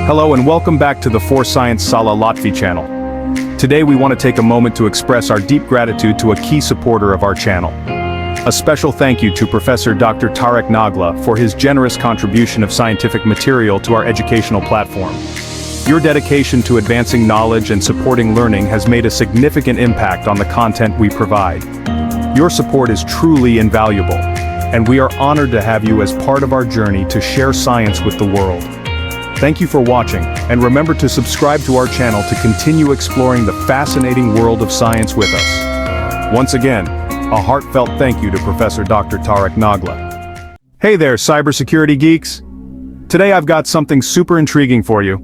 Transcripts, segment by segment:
Hello and welcome back to the For Science Salah Lotfy channel. Today we want to take a moment to express our deep gratitude to a key supporter of our channel. A special thank you to Professor Dr. Tarek Nagla for his generous contribution of scientific material to our educational platform. Your dedication to advancing knowledge and supporting learning has made a significant impact on the content we provide. Your support is truly invaluable, and we are honored to have you as part of our journey to share science with the world. Thank you for watching, and remember to subscribe to our channel to continue exploring the fascinating world of science with us. Once again, a heartfelt thank you to Professor Dr. Tarek Nagla. Hey there, cybersecurity geeks! Today I've got something super intriguing for you.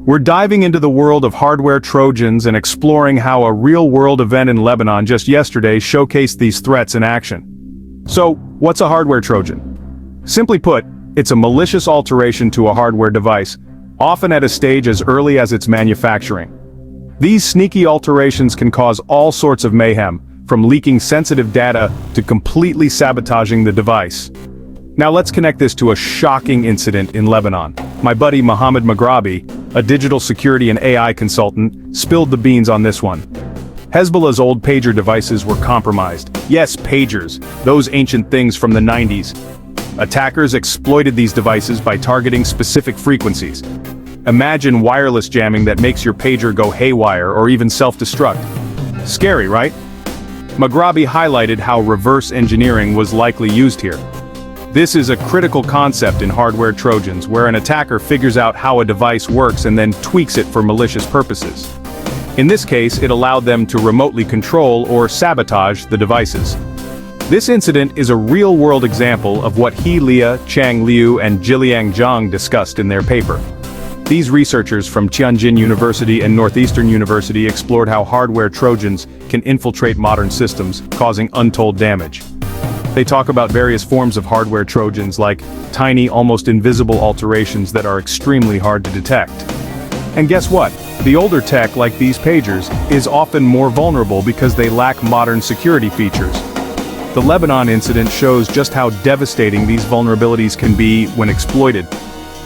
We're diving into the world of hardware Trojans and exploring how a real-world event in Lebanon just yesterday showcased these threats in action. So, what's a hardware Trojan? Simply put, it's a malicious alteration to a hardware device, often at a stage as early as its manufacturing. These sneaky alterations can cause all sorts of mayhem, from leaking sensitive data to completely sabotaging the device. Now let's connect this to a shocking incident in Lebanon. My buddy Mohammed Maghrabi, a digital security and AI consultant, spilled the beans on this one. Hezbollah's old pager devices were compromised. Yes, pagers, those ancient things from the 90s. Attackers exploited these devices by targeting specific frequencies. Imagine wireless jamming that makes your pager go haywire or even self-destruct. Scary, right? Maghrabi highlighted how reverse engineering was likely used here. This is a critical concept in hardware Trojans, where an attacker figures out how a device works and then tweaks it for malicious purposes. In this case, it allowed them to remotely control or sabotage the devices. This incident is a real-world example of what He Lia, Qiang Liu, and Jiliang Zhang discussed in their paper. These researchers from Tianjin University and Northeastern University explored how hardware Trojans can infiltrate modern systems, causing untold damage. They talk about various forms of hardware Trojans like tiny, almost invisible alterations that are extremely hard to detect. And guess what? The older tech, like these pagers, is often more vulnerable because they lack modern security features. The Lebanon incident shows just how devastating these vulnerabilities can be when exploited.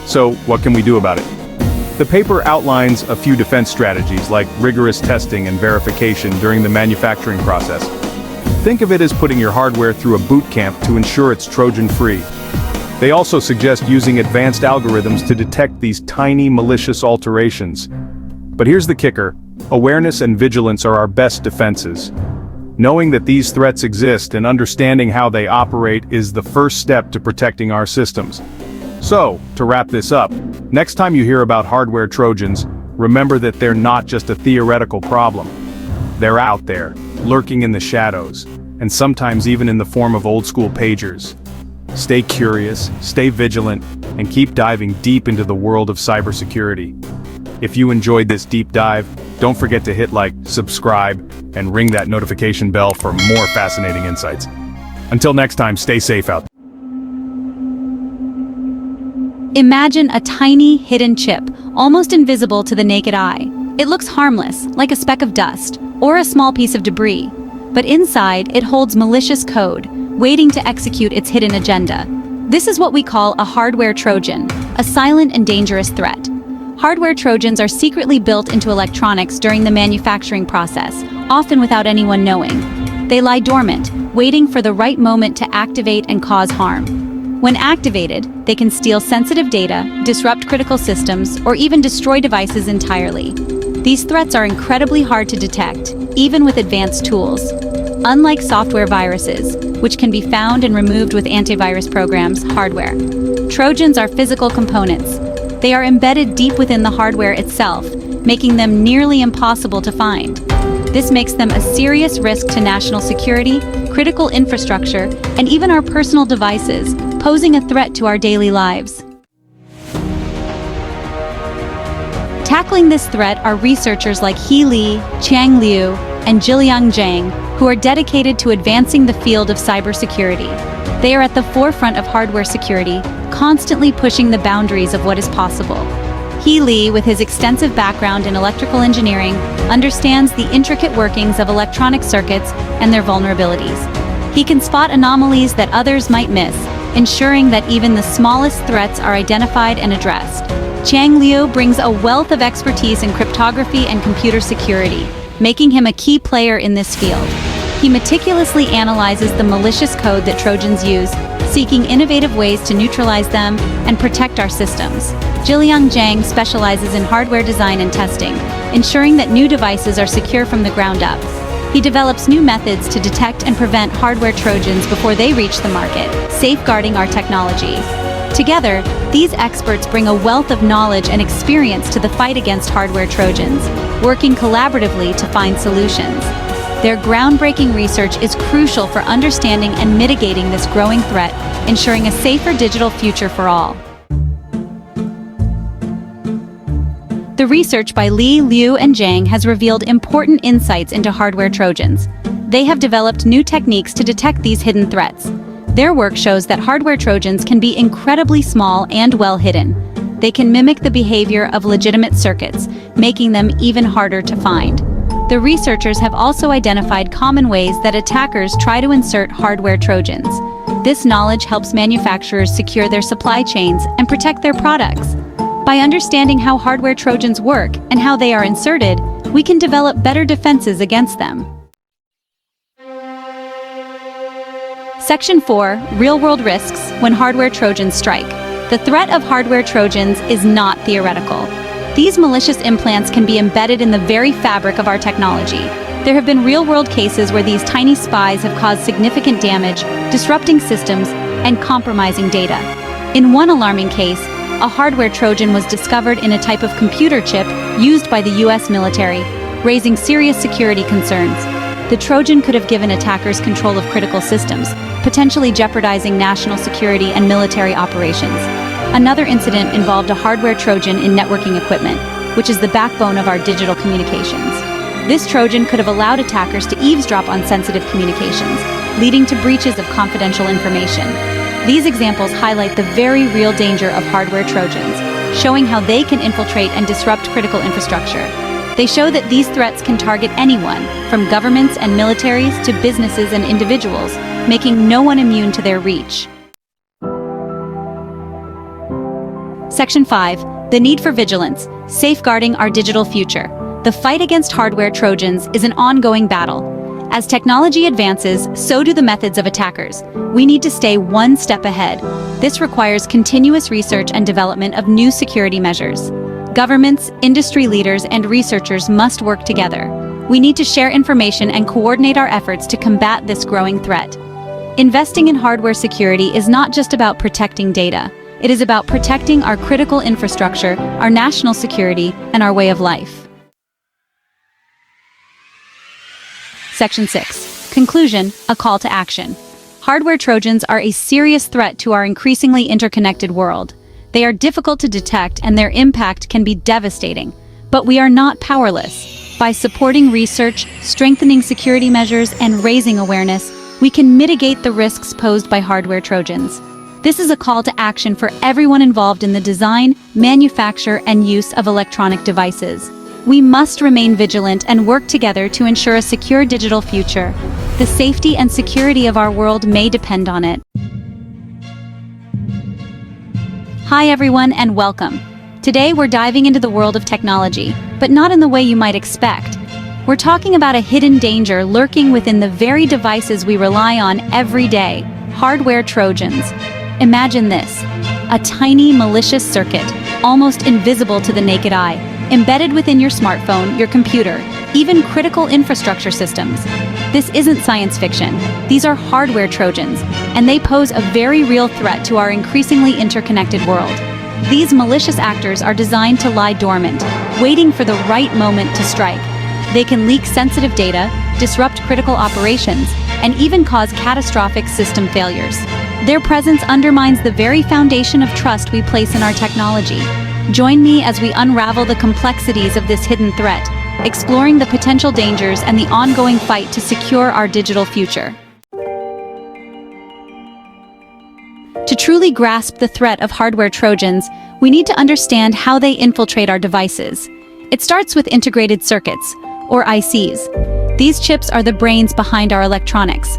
So, what can we do about it? The paper outlines a few defense strategies like rigorous testing and verification during the manufacturing process. Think of it as putting your hardware through a boot camp to ensure it's Trojan-free. They also suggest using advanced algorithms to detect these tiny malicious alterations. But here's the kicker: awareness and vigilance are our best defenses. Knowing that these threats exist and understanding how they operate is the first step to protecting our systems. So, to wrap this up, next time you hear about hardware Trojans, remember that they're not just a theoretical problem. They're out there, lurking in the shadows, and sometimes even in the form of old-school pagers. Stay curious, stay vigilant, and keep diving deep into the world of cybersecurity. If you enjoyed this deep dive, don't forget to hit like, subscribe, and ring that notification bell for more fascinating insights. Until next time, stay safe out there. Imagine a tiny, hidden chip, almost invisible to the naked eye. It looks harmless, like a speck of dust, or a small piece of debris. But inside, it holds malicious code, waiting to execute its hidden agenda. This is what we call a hardware Trojan, a silent and dangerous threat. Hardware Trojans are secretly built into electronics during the manufacturing process, often without anyone knowing. They lie dormant, waiting for the right moment to activate and cause harm. When activated, they can steal sensitive data, disrupt critical systems, or even destroy devices entirely. These threats are incredibly hard to detect, even with advanced tools. Unlike software viruses, which can be found and removed with antivirus programs, hardware Trojans are physical components. They are embedded deep within the hardware itself, making them nearly impossible to find. This makes them a serious risk to national security, critical infrastructure, and even our personal devices, posing a threat to our daily lives. Tackling this threat are researchers like He Lia, Qiang Liu, and Jiliang Zhang, who are dedicated to advancing the field of cybersecurity. They are at the forefront of hardware security, constantly pushing the boundaries of what is possible. He Lia, with his extensive background in electrical engineering, understands the intricate workings of electronic circuits and their vulnerabilities. He can spot anomalies that others might miss, ensuring that even the smallest threats are identified and addressed. Qiang Liu brings a wealth of expertise in cryptography and computer security, making him a key player in this field. He meticulously analyzes the malicious code that Trojans use, seeking innovative ways to neutralize them and protect our systems. Jiliang Zhang specializes in hardware design and testing, ensuring that new devices are secure from the ground up. He develops new methods to detect and prevent hardware Trojans before they reach the market, safeguarding our technology. Together, these experts bring a wealth of knowledge and experience to the fight against hardware Trojans, working collaboratively to find solutions. Their groundbreaking research is crucial for understanding and mitigating this growing threat, ensuring a safer digital future for all. The research by He, Liu, and Zhang has revealed important insights into hardware Trojans. They have developed new techniques to detect these hidden threats. Their work shows that hardware Trojans can be incredibly small and well hidden. They can mimic the behavior of legitimate circuits, making them even harder to find. The researchers have also identified common ways that attackers try to insert hardware Trojans. This knowledge helps manufacturers secure their supply chains and protect their products. By understanding how hardware Trojans work and how they are inserted, we can develop better defenses against them. Section 4. Real-world risks when hardware Trojans strike. The threat of hardware Trojans is not theoretical. These malicious implants can be embedded in the very fabric of our technology. There have been real-world cases where these tiny spies have caused significant damage, disrupting systems, and compromising data. In one alarming case, a hardware Trojan was discovered in a type of computer chip used by the US military, raising serious security concerns. The Trojan could have given attackers control of critical systems, potentially jeopardizing national security and military operations. Another incident involved a hardware Trojan in networking equipment, which is the backbone of our digital communications. This Trojan could have allowed attackers to eavesdrop on sensitive communications, leading to breaches of confidential information. These examples highlight the very real danger of hardware Trojans, showing how they can infiltrate and disrupt critical infrastructure. They show that these threats can target anyone, from governments and militaries to businesses and individuals, making no one immune to their reach. Section 5. The need for vigilance, safeguarding our digital future. The fight against hardware Trojans is an ongoing battle. As technology advances, so do the methods of attackers. We need to stay one step ahead. This requires continuous research and development of new security measures. Governments, industry leaders, and researchers must work together. We need to share information and coordinate our efforts to combat this growing threat. Investing in hardware security is not just about protecting data. It is about protecting our critical infrastructure, our national security, and our way of life. Section 6. Conclusion, a call to action. Hardware Trojans are a serious threat to our increasingly interconnected world. They are difficult to detect and their impact can be devastating. But we are not powerless. By supporting research, strengthening security measures, and raising awareness, we can mitigate the risks posed by hardware Trojans. This is a call to action for everyone involved in the design, manufacture, and use of electronic devices. We must remain vigilant and work together to ensure a secure digital future. The safety and security of our world may depend on it. Hi everyone and welcome. Today we're diving into the world of technology, but not in the way you might expect. We're talking about a hidden danger lurking within the very devices we rely on every day, hardware Trojans. Imagine this, a tiny malicious circuit, almost invisible to the naked eye, embedded within your smartphone, your computer, even critical infrastructure systems. This isn't science fiction. These are hardware Trojans, and they pose a very real threat to our increasingly interconnected world. These malicious actors are designed to lie dormant, waiting for the right moment to strike. They can leak sensitive data, disrupt critical operations, and even cause catastrophic system failures. Their presence undermines the very foundation of trust we place in our technology. Join me as we unravel the complexities of this hidden threat, exploring the potential dangers and the ongoing fight to secure our digital future. To truly grasp the threat of hardware Trojans, we need to understand how they infiltrate our devices. It starts with integrated circuits, or ICs. These chips are the brains behind our electronics.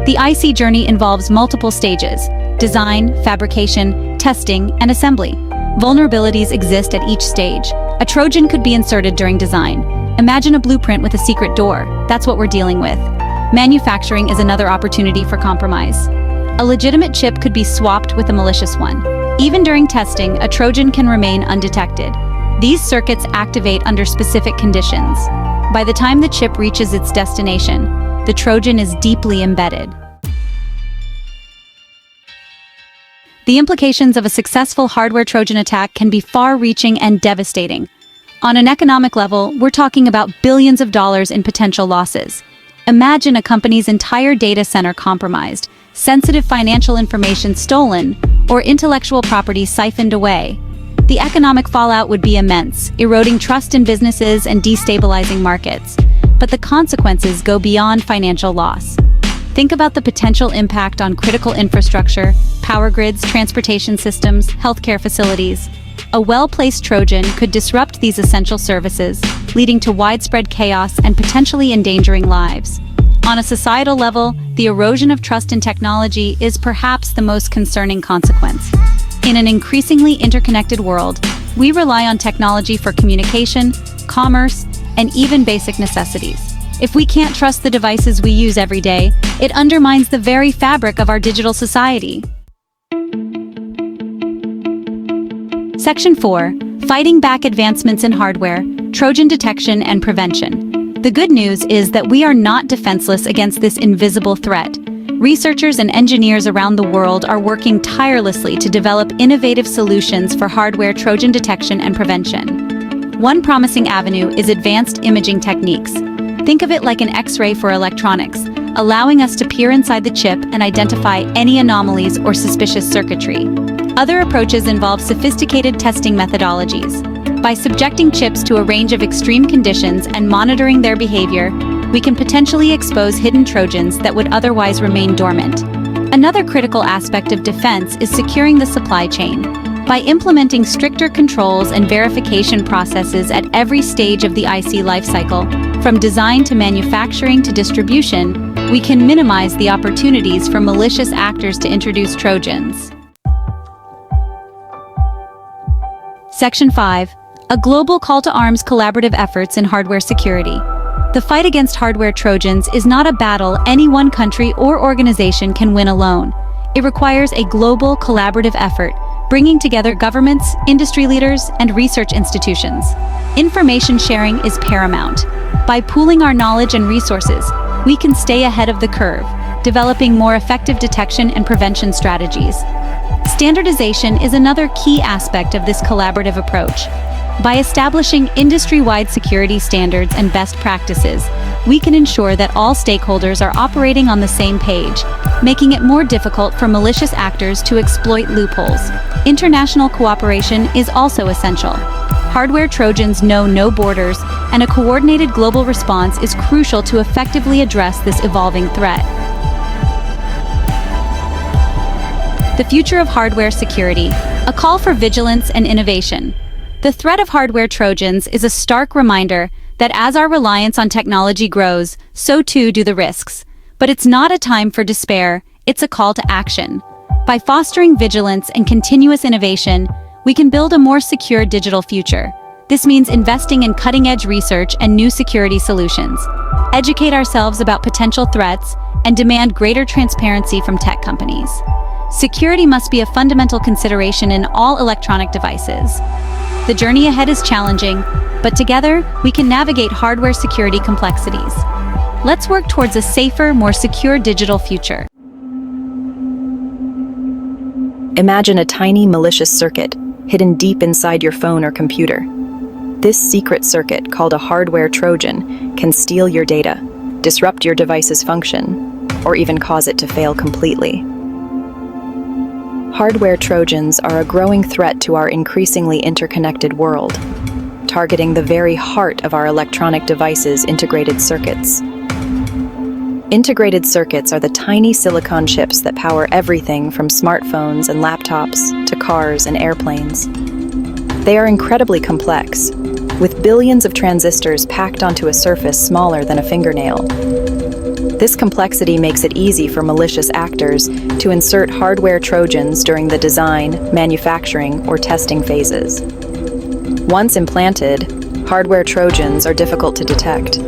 The IC journey involves multiple stages: design, fabrication, testing, and assembly. Vulnerabilities exist at each stage. A Trojan could be inserted during design. Imagine a blueprint with a secret door. That's what we're dealing with. Manufacturing is another opportunity for compromise. A legitimate chip could be swapped with a malicious one. Even during testing, a Trojan can remain undetected. These circuits activate under specific conditions. By the time the chip reaches its destination, the Trojan is deeply embedded. The implications of a successful hardware Trojan attack can be far-reaching and devastating. On an economic level, we're talking about billions of dollars in potential losses. Imagine a company's entire data center compromised, sensitive financial information stolen, or intellectual property siphoned away. The economic fallout would be immense, eroding trust in businesses and destabilizing markets. But the consequences go beyond financial loss. Think about the potential impact on critical infrastructure, power grids, transportation systems, healthcare facilities. A well-placed Trojan could disrupt these essential services, leading to widespread chaos and potentially endangering lives. On a societal level, the erosion of trust in technology is perhaps the most concerning consequence. In an increasingly interconnected world, we rely on technology for communication, commerce, and even basic necessities. If we can't trust the devices we use every day, it undermines the very fabric of our digital society. Section 4. Fighting back advancements in hardware, Trojan detection and prevention. The good news is that we are not defenseless against this invisible threat. Researchers and engineers around the world are working tirelessly to develop innovative solutions for hardware Trojan detection and prevention. One promising avenue is advanced imaging techniques. Think of it like an X-ray for electronics, allowing us to peer inside the chip and identify any anomalies or suspicious circuitry. Other approaches involve sophisticated testing methodologies. By subjecting chips to a range of extreme conditions and monitoring their behavior, we can potentially expose hidden Trojans that would otherwise remain dormant. Another critical aspect of defense is securing the supply chain. By implementing stricter controls and verification processes at every stage of the IC lifecycle, from design to manufacturing to distribution, we can minimize the opportunities for malicious actors to introduce Trojans. Section 5. A global call to arms collaborative efforts in hardware security. The fight against hardware Trojans is not a battle any one country or organization can win alone. It requires a global collaborative effort, bringing together governments, industry leaders, and research institutions. Information sharing is paramount. By pooling our knowledge and resources, we can stay ahead of the curve, developing more effective detection and prevention strategies. Standardization is another key aspect of this collaborative approach. By establishing industry-wide security standards and best practices, we can ensure that all stakeholders are operating on the same page, making it more difficult for malicious actors to exploit loopholes. International cooperation is also essential. Hardware Trojans know no borders, and a coordinated global response is crucial to effectively address this evolving threat. The future of hardware security, a call for vigilance and innovation. The threat of hardware Trojans is a stark reminder that as our reliance on technology grows, so too do the risks. But it's not a time for despair, it's a call to action. By fostering vigilance and continuous innovation, we can build a more secure digital future. This means investing in cutting-edge research and new security solutions, educate ourselves about potential threats, and demand greater transparency from tech companies. Security must be a fundamental consideration in all electronic devices. The journey ahead is challenging, but together, we can navigate hardware security complexities. Let's work towards a safer, more secure digital future. Imagine a tiny malicious circuit hidden deep inside your phone or computer. This secret circuit, called a hardware Trojan, can steal your data, disrupt your device's function, or even cause it to fail completely. Hardware Trojans are a growing threat to our increasingly interconnected world, targeting the very heart of our electronic devices' integrated circuits. Integrated circuits are the tiny silicon chips that power everything from smartphones and laptops to cars and airplanes. They are incredibly complex, with billions of transistors packed onto a surface smaller than a fingernail. This complexity makes it easy for malicious actors to insert hardware Trojans during the design, manufacturing, or testing phases. Once implanted, hardware Trojans are difficult to detect.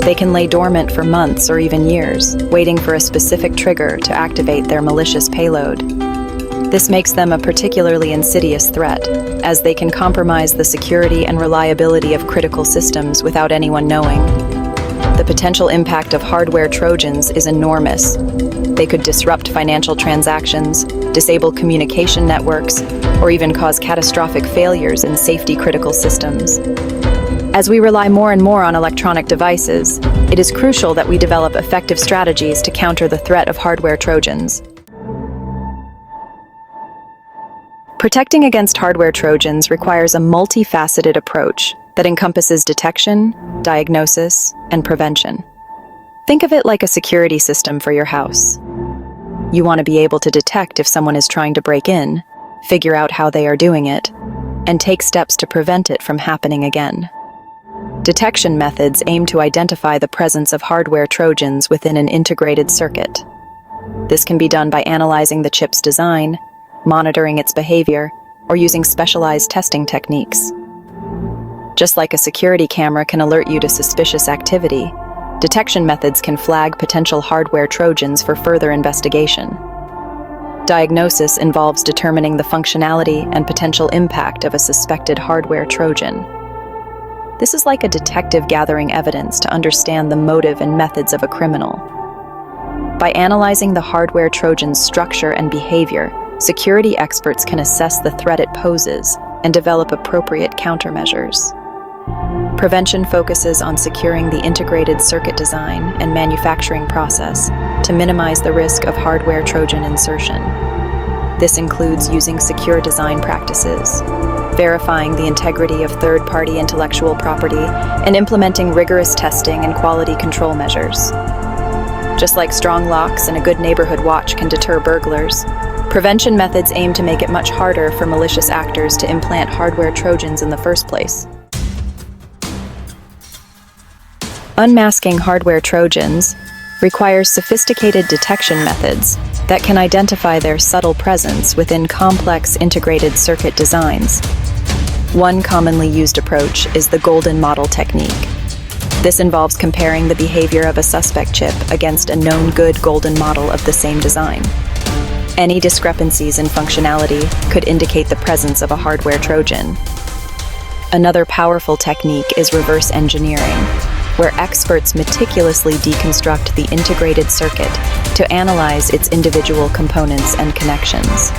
They can lay dormant for months or even years, waiting for a specific trigger to activate their malicious payload. This makes them a particularly insidious threat, as they can compromise the security and reliability of critical systems without anyone knowing. The potential impact of hardware Trojans is enormous. They could disrupt financial transactions, disable communication networks, or even cause catastrophic failures in safety-critical systems. As we rely more and more on electronic devices, it is crucial that we develop effective strategies to counter the threat of hardware Trojans. Protecting against hardware Trojans requires a multifaceted approach that encompasses detection, diagnosis, and prevention. Think of it like a security system for your house. You want to be able to detect if someone is trying to break in, figure out how they are doing it, and take steps to prevent it from happening again. Detection methods aim to identify the presence of hardware Trojans within an integrated circuit. This can be done by analyzing the chip's design, monitoring its behavior, or using specialized testing techniques. Just like a security camera can alert you to suspicious activity, detection methods can flag potential hardware Trojans for further investigation. Diagnosis involves determining the functionality and potential impact of a suspected hardware Trojan. This is like a detective gathering evidence to understand the motive and methods of a criminal. By analyzing the hardware Trojan's structure and behavior, security experts can assess the threat it poses and develop appropriate countermeasures. Prevention focuses on securing the integrated circuit design and manufacturing process to minimize the risk of hardware Trojan insertion. This includes using secure design practices, verifying the integrity of third-party intellectual property, and implementing rigorous testing and quality control measures. Just like strong locks and a good neighborhood watch can deter burglars, prevention methods aim to make it much harder for malicious actors to implant hardware Trojans in the first place. Unmasking hardware Trojans requires sophisticated detection methods that can identify their subtle presence within complex integrated circuit designs. One commonly used approach is the golden model technique. This involves comparing the behavior of a suspect chip against a known good golden model of the same design. Any discrepancies in functionality could indicate the presence of a hardware Trojan. Another powerful technique is reverse engineering, where experts meticulously deconstruct the integrated circuit to analyze its individual components and connections.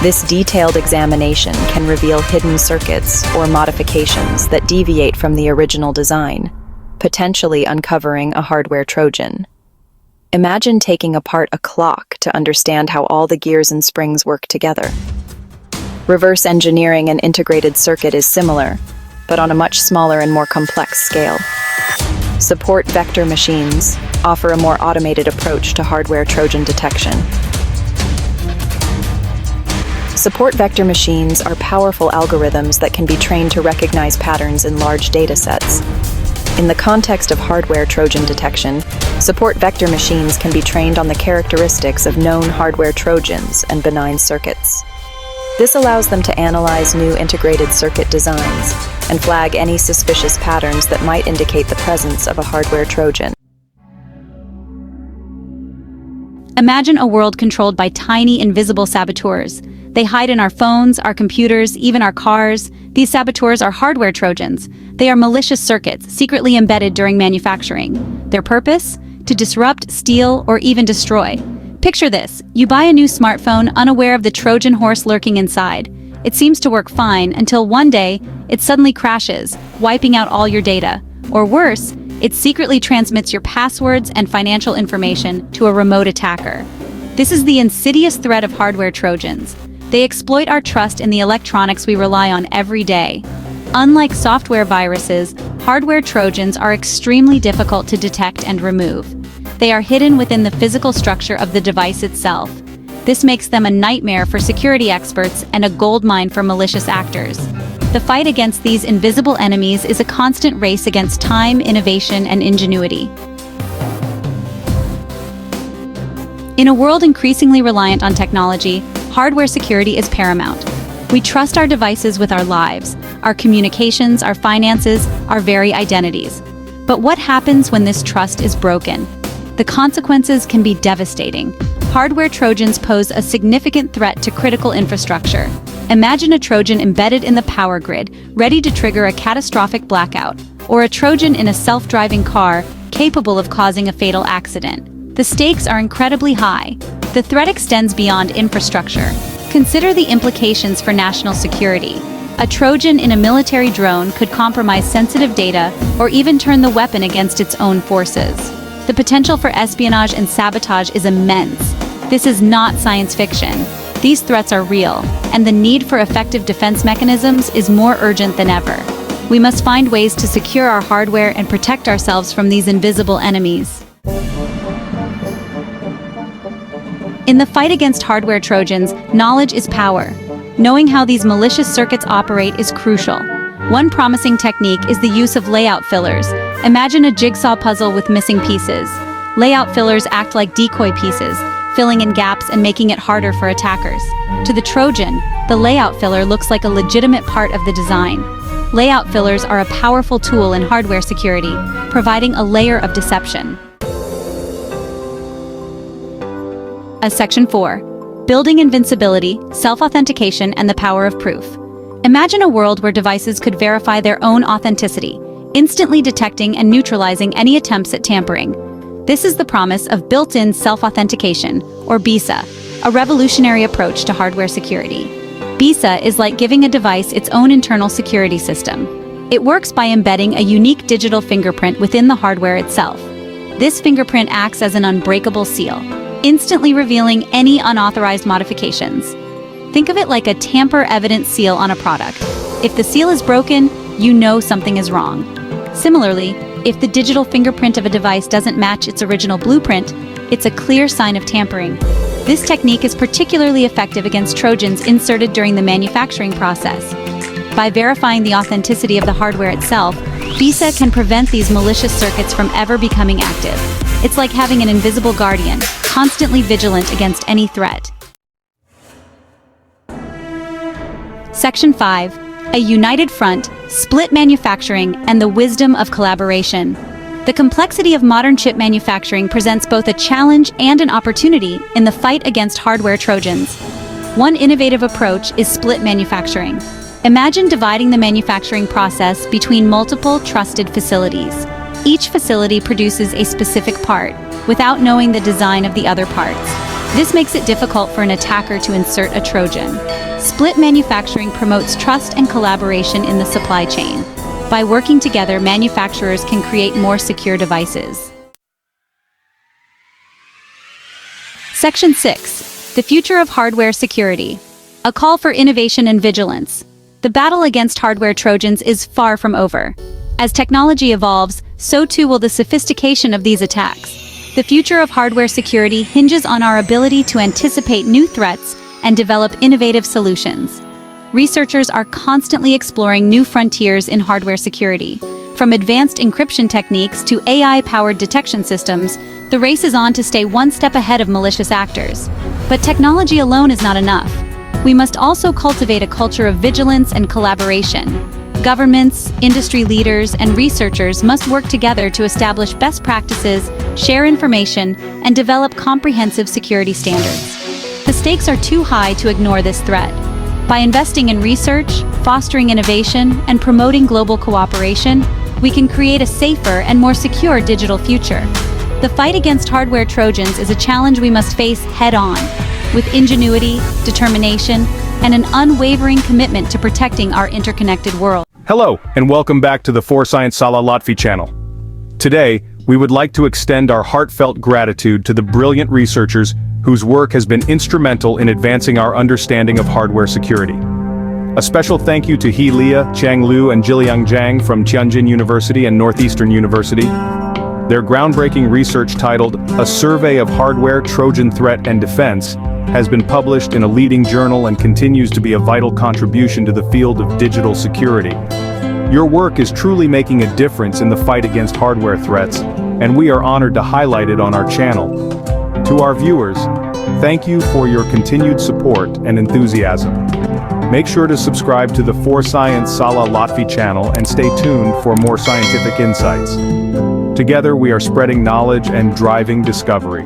This detailed examination can reveal hidden circuits or modifications that deviate from the original design, potentially uncovering a hardware Trojan. Imagine taking apart a clock to understand how all the gears and springs work together. Reverse engineering an integrated circuit is similar, but on a much smaller and more complex scale. Support vector machines offer a more automated approach to hardware Trojan detection. Support vector machines are powerful algorithms that can be trained to recognize patterns in large data sets. In the context of hardware Trojan detection, support vector machines can be trained on the characteristics of known hardware Trojans and benign circuits. This allows them to analyze new integrated circuit designs and flag any suspicious patterns that might indicate the presence of a hardware Trojan. Imagine a world controlled by tiny, invisible saboteurs. They hide in our phones, our computers, even our cars. These saboteurs are hardware Trojans. They are malicious circuits, secretly embedded during manufacturing. Their purpose? To disrupt, steal, or even destroy. Picture this. You buy a new smartphone unaware of the Trojan horse lurking inside. It seems to work fine until one day, it suddenly crashes, wiping out all your data. Or worse, it secretly transmits your passwords and financial information to a remote attacker. This is the insidious threat of hardware Trojans. They exploit our trust in the electronics we rely on every day. Unlike software viruses, hardware Trojans are extremely difficult to detect and remove. They are hidden within the physical structure of the device itself. This makes them a nightmare for security experts and a goldmine for malicious actors. The fight against these invisible enemies is a constant race against time, innovation, and ingenuity. In a world increasingly reliant on technology, hardware security is paramount. We trust our devices with our lives, our communications, our finances, our very identities. But what happens when this trust is broken? The consequences can be devastating. Hardware Trojans pose a significant threat to critical infrastructure. Imagine a Trojan embedded in the power grid, ready to trigger a catastrophic blackout, or a Trojan in a self-driving car, capable of causing a fatal accident. The stakes are incredibly high. The threat extends beyond infrastructure. Consider the implications for national security. A Trojan in a military drone could compromise sensitive data or even turn the weapon against its own forces. The potential for espionage and sabotage is immense. This is not science fiction. These threats are real, and the need for effective defense mechanisms is more urgent than ever. We must find ways to secure our hardware and protect ourselves from these invisible enemies. In the fight against hardware Trojans, knowledge is power. Knowing how these malicious circuits operate is crucial. One promising technique is the use of layout fillers. Imagine a jigsaw puzzle with missing pieces. Layout fillers act like decoy pieces, filling in gaps and making it harder for attackers. To the Trojan, the layout filler looks like a legitimate part of the design. Layout fillers are a powerful tool in hardware security, providing a layer of deception. Section 4. Building invincibility, self-authentication, and the power of proof. Imagine a world where devices could verify their own authenticity, instantly detecting and neutralizing any attempts at tampering. This is the promise of built-in self-authentication, or BISA, a revolutionary approach to hardware security. BISA is like giving a device its own internal security system. It works by embedding a unique digital fingerprint within the hardware itself. This fingerprint acts as an unbreakable seal, instantly revealing any unauthorized modifications. Think of it like a tamper-evident seal on a product. If the seal is broken, you know something is wrong. Similarly, if the digital fingerprint of a device doesn't match its original blueprint, it's a clear sign of tampering. This technique is particularly effective against Trojans inserted during the manufacturing process. By verifying the authenticity of the hardware itself, BISA can prevent these malicious circuits from ever becoming active. It's like having an invisible guardian, constantly vigilant against any threat. Section 5. A united front, split manufacturing, and the wisdom of collaboration. The complexity of modern chip manufacturing presents both a challenge and an opportunity in the fight against hardware Trojans. One innovative approach is split manufacturing. Imagine dividing the manufacturing process between multiple trusted facilities. Each facility produces a specific part, without knowing the design of the other parts. This makes it difficult for an attacker to insert a Trojan. Split manufacturing promotes trust and collaboration in the supply chain. By working together, manufacturers can create more secure devices. Section 6. The future of hardware security. A call for innovation and vigilance. The battle against hardware Trojans is far from over. As technology evolves, so too will the sophistication of these attacks. The future of hardware security hinges on our ability to anticipate new threats and develop innovative solutions. Researchers are constantly exploring new frontiers in hardware security. From advanced encryption techniques to AI-powered detection systems, the race is on to stay one step ahead of malicious actors. But technology alone is not enough. We must also cultivate a culture of vigilance and collaboration. Governments, industry leaders, and researchers must work together to establish best practices, share information, and develop comprehensive security standards. The stakes are too high to ignore this threat. By investing in research, fostering innovation, and promoting global cooperation, we can create a safer and more secure digital future. The fight against hardware Trojans is a challenge we must face head-on, with ingenuity, determination, and an unwavering commitment to protecting our interconnected world. Hello, and welcome back to the Foresight Salah Lotfy channel. Today, we would like to extend our heartfelt gratitude to the brilliant researchers whose work has been instrumental in advancing our understanding of hardware security. A special thank you to He Lia, Qiang Liu, and Jiliang Zhang from Tianjin University and Northeastern University. Their groundbreaking research titled A Survey of Hardware, Trojan Threat and Defense has been published in a leading journal and continues to be a vital contribution to the field of digital security. Your work is truly making a difference in the fight against hardware threats, and we are honored to highlight it on our channel. To our viewers, thank you for your continued support and enthusiasm. Make sure to subscribe to the For Science Salah Lotfy channel and stay tuned for more scientific insights. Together we are spreading knowledge and driving discovery.